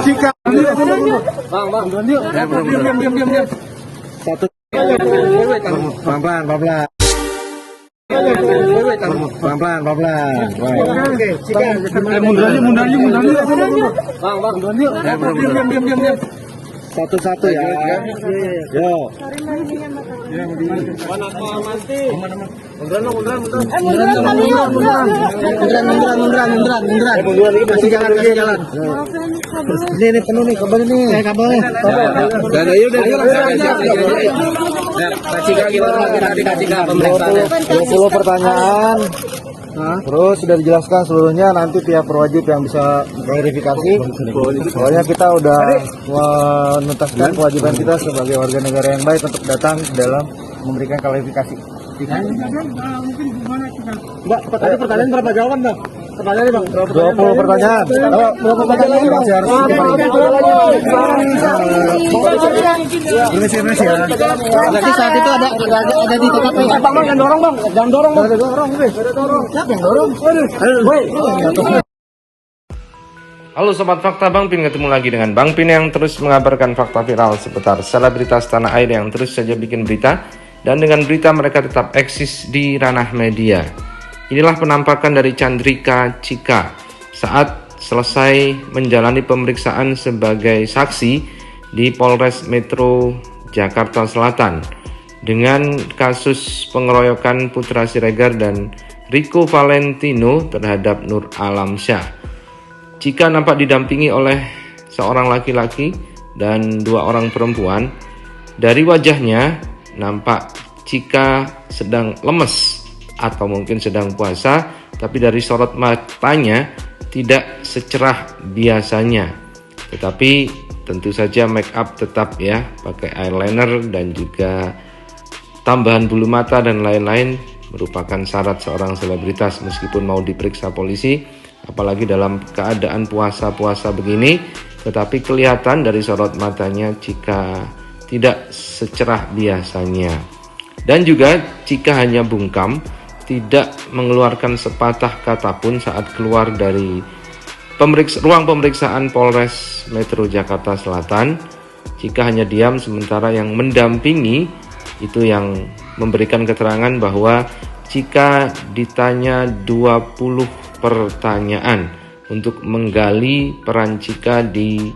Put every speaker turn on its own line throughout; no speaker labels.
Cika.
Bang. Diam.
Satu. Pelan-pelan. Pelan-pelan.
Oke, Cika.
Mundur aja.
Bang.
Diam. Satu-satu ya. Yo.
Mana kau mati? Munduran.
Munduran. Kasih jalan. Ini penuh nih kabelnya nih.
Dan ayo Cika pemeriksaan.
20 pertanyaan. Terus sudah dijelaskan seluruhnya, nanti pihak berwajib yang bisa verifikasi. Soalnya kita udah menuntaskan kewajiban kita sebagai warga negara yang baik untuk datang dalam memberikan klarifikasi.
Mbak, tadi pertanyaan berapa jawaban, Bang? Pertanyaan Bang,
20 pertanyaan. Berapa pertanyaan masih harus Ini ya.
Berarti saat itu ada di TKP. Bang, jangan dorong, Bang. Jangan dorong. Siapa yang dorong?
Halo Sobat Fakta, Bang Pin ketemu lagi dengan Bang Pin yang terus mengabarkan fakta viral seputar selebritas tanah air yang terus saja bikin berita, dan dengan berita mereka tetap eksis di ranah media. Inilah penampakan dari Chandrika Cika saat selesai menjalani pemeriksaan sebagai saksi di Polres Metro Jakarta Selatan dengan kasus pengeroyokan Putra Siregar dan Rico Valentino terhadap Nur Alamsyah. Cika nampak didampingi oleh seorang laki-laki dan 2 orang perempuan. Dari wajahnya nampak Cika sedang lemes atau mungkin sedang puasa, tapi dari sorot matanya tidak secerah biasanya. Tetapi tentu saja make up tetap ya, pakai eyeliner dan juga tambahan bulu mata dan lain-lain merupakan syarat seorang selebritas meskipun mau diperiksa polisi, apalagi dalam keadaan puasa-puasa begini. Tetapi kelihatan dari sorot matanya Cika tidak secerah biasanya. Dan juga Cika hanya bungkam, tidak mengeluarkan sepatah kata pun saat keluar dari ruang pemeriksaan Polres Metro Jakarta Selatan. Cika hanya diam, sementara yang mendampingi itu yang memberikan keterangan bahwa Cika ditanya 20 pertanyaan untuk menggali peran Cika di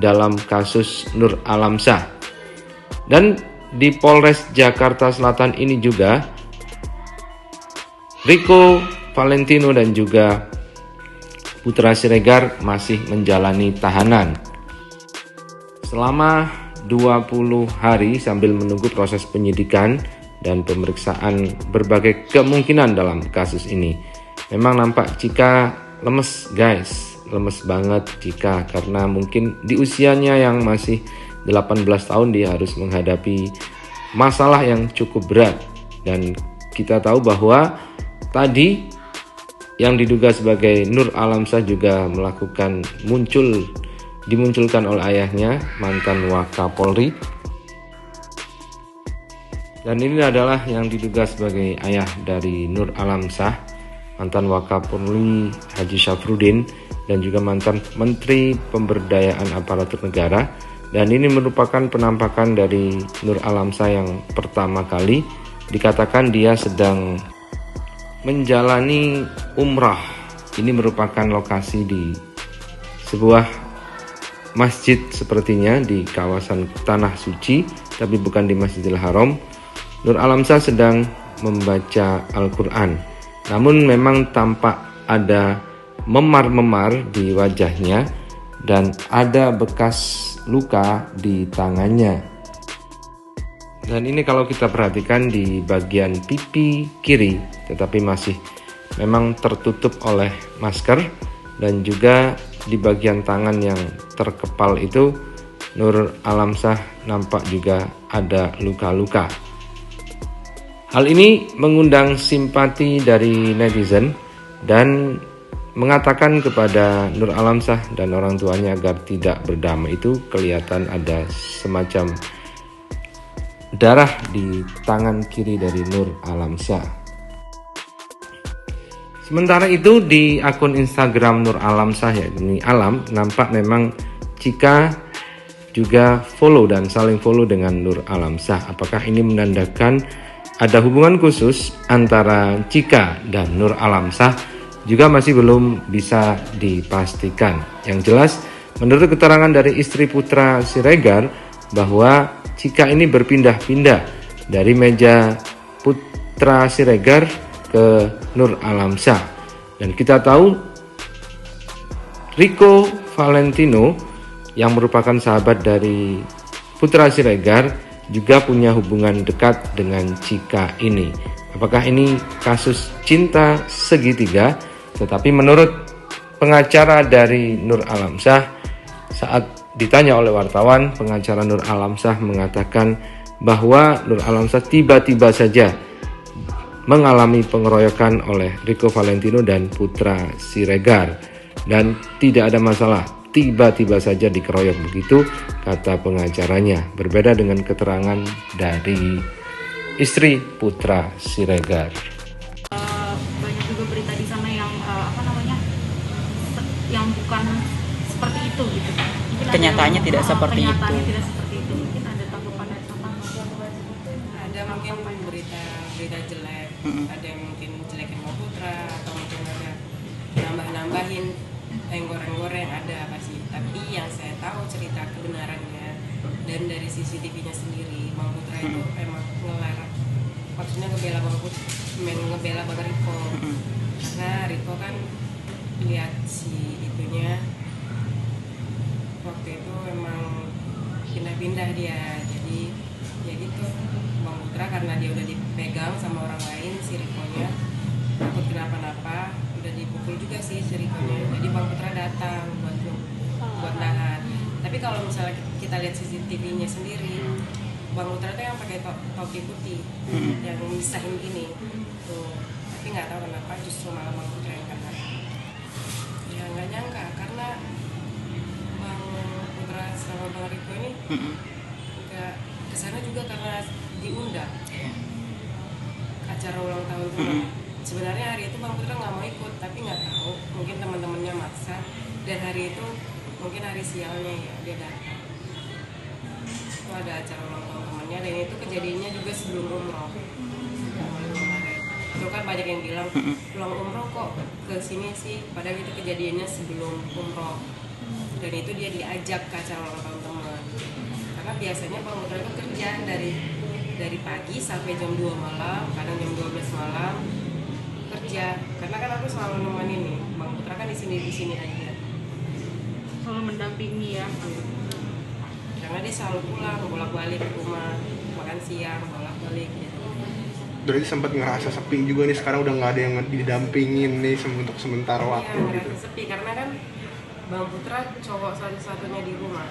dalam kasus Nur Alamsyah. Dan di Polres Jakarta Selatan ini juga Rico Valentino dan juga Putra Siregar masih menjalani tahanan selama 20 hari sambil menunggu proses penyidikan dan pemeriksaan berbagai kemungkinan dalam kasus ini. Memang nampak Cika lemes guys, lemes banget Cika, karena mungkin di usianya yang masih 18 tahun dia harus menghadapi masalah yang cukup berat. Dan kita tahu bahwa tadi yang diduga sebagai Nur Alamsyah juga dimunculkan oleh ayahnya, mantan Wakapolri. Dan ini adalah yang diduga sebagai ayah dari Nur Alamsyah, mantan Wakapolri Haji Syafruddin, dan juga mantan Menteri Pemberdayaan Aparatur Negara. Dan ini merupakan penampakan dari Nur Alamsyah yang pertama kali. Dikatakan dia sedang menjalani umrah. Ini merupakan lokasi di sebuah masjid sepertinya di kawasan Tanah Suci, tapi bukan di Masjidil Haram. Nur Alamsyah sedang membaca Al-Quran. Namun memang tampak ada memar-memar di wajahnya dan ada bekas luka di tangannya. Dan ini kalau kita perhatikan di bagian pipi kiri, tetapi masih memang tertutup oleh masker. Dan juga di bagian tangan yang terkepal itu Nur Alamsyah nampak juga ada luka-luka. Hal ini mengundang simpati dari netizen dan mengatakan kepada Nur Alamsyah dan orang tuanya agar tidak berdamai. Itu kelihatan ada semacam darah di tangan kiri dari Nur Alamsyah. Sementara itu di akun Instagram Nur Alamsyah, yakni Alam, nampak memang Cika juga follow dan saling follow dengan Nur Alamsyah. Apakah ini menandakan ada hubungan khusus antara Cika dan Nur Alamsyah? Juga masih belum bisa dipastikan. Yang jelas, menurut keterangan dari istri Putra Siregar, bahwa Cika ini berpindah-pindah dari meja Putra Siregar ke Nur Alamsyah. Dan kita tahu Rico Valentino yang merupakan sahabat dari Putra Siregar juga punya hubungan dekat dengan Cika ini. Apakah ini kasus cinta segitiga? Tetapi menurut pengacara dari Nur Alamsyah, saat ditanya oleh wartawan, pengacara Nur Alamsyah mengatakan bahwa Nur Alamsyah tiba-tiba saja mengalami pengeroyokan oleh Rico Valentino dan Putra Siregar, dan tidak ada masalah, tiba-tiba saja dikeroyok begitu, kata pengacaranya. Berbeda dengan keterangan dari istri Putra Siregar.
Banyak juga berita di sana yang yang bukan seperti itu gitu. Mungkin
Kenyataannya tidak seperti itu.
Kenyataannya tidak seperti itu. Mungkin ada tanggapan dari apa?
Ada mungkin berita jelek, ada yang mungkin jelekin Bang Putra, atau mungkin ada nambah-nambahin yang goreng-goreng, ada pasti. Tapi yang saya tahu cerita kebenarannya dan dari CCTV-nya sendiri, Bang Putra itu emang ngelarang, maksudnya ngebela Bang Putra, ngebela Bang Rico, karena Rico kan lihat si itunya waktu itu memang pindah-pindah dia, jadi ya gitu. Bang Putra karena dia udah dipegang sama orang lain, si Riko-nya takut kenapa-napa, udah dipukul juga sih si Riko-nya, jadi Bang Putra datang buat nahan. Tapi kalau misalnya kita lihat CCTV-nya sendiri, Bang Putra tuh yang pakai topi putih, yang misahin gini tuh, tapi nggak tahu kenapa justru malah Bang Putra yang kena. Ya nggak nyangka, karena Bang Putra sama Bang Riko ini nggak kesana juga karena diundang acara ulang tahun tuh. Sebenarnya hari itu Bang Putra nggak mau ikut, tapi nggak tahu, mungkin teman-temannya maksa, dan hari itu mungkin hari sialnya ya dia datang. Itu ada acara ulang tahun temannya, dan itu kejadiannya juga sebelum umroh. Itu kan banyak yang bilang pulang umroh kok ke sini sih, padahal itu kejadiannya sebelum umroh, dan itu dia diajak ke acara ulang tahun teman. Karena biasanya Bang Putra itu kerja dari pagi sampai jam 2 malam, kadang jam 12 malam kerja. Karena kan aku selalu nemenin nih, Bang Putra kan di sini aja.
Selalu mendampingi ya.
Karena dia selalu pulang, bolak-balik ke rumah, makan siang, bolak-balik gitu.
Berarti sempat ngerasa sepi juga nih, sekarang udah nggak ada yang didampingin nih untuk sementara waktu
Iya,
gitu.
ngerasa sepi karena kan Bang Putra cowok satu-satunya di rumah.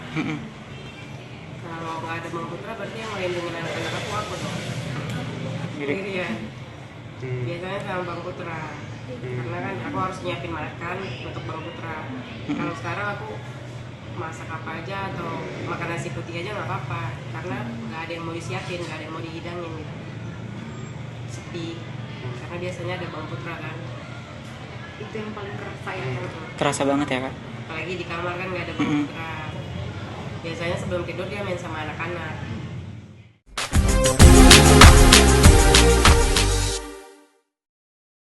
Kalau nggak ada Bang Putra berarti yang melindungi anak-anak aku dong. Sendirian. Biasanya sama Bang Putra. Karena kan aku harus nyiapin makan untuk Bang Putra. Kalau sekarang aku masak apa aja atau makan nasi putih aja nggak apa-apa, karena nggak ada yang mau disiapin, nggak ada yang mau dihidangin gitu. Sepi. Karena biasanya ada Bang Putra kan.
Itu yang paling kerasa ya.
Terasa banget ya, Kak?
Apalagi di kamar kan nggak ada Bang Putra. Biasanya sebelum tidur dia main sama anak-anak.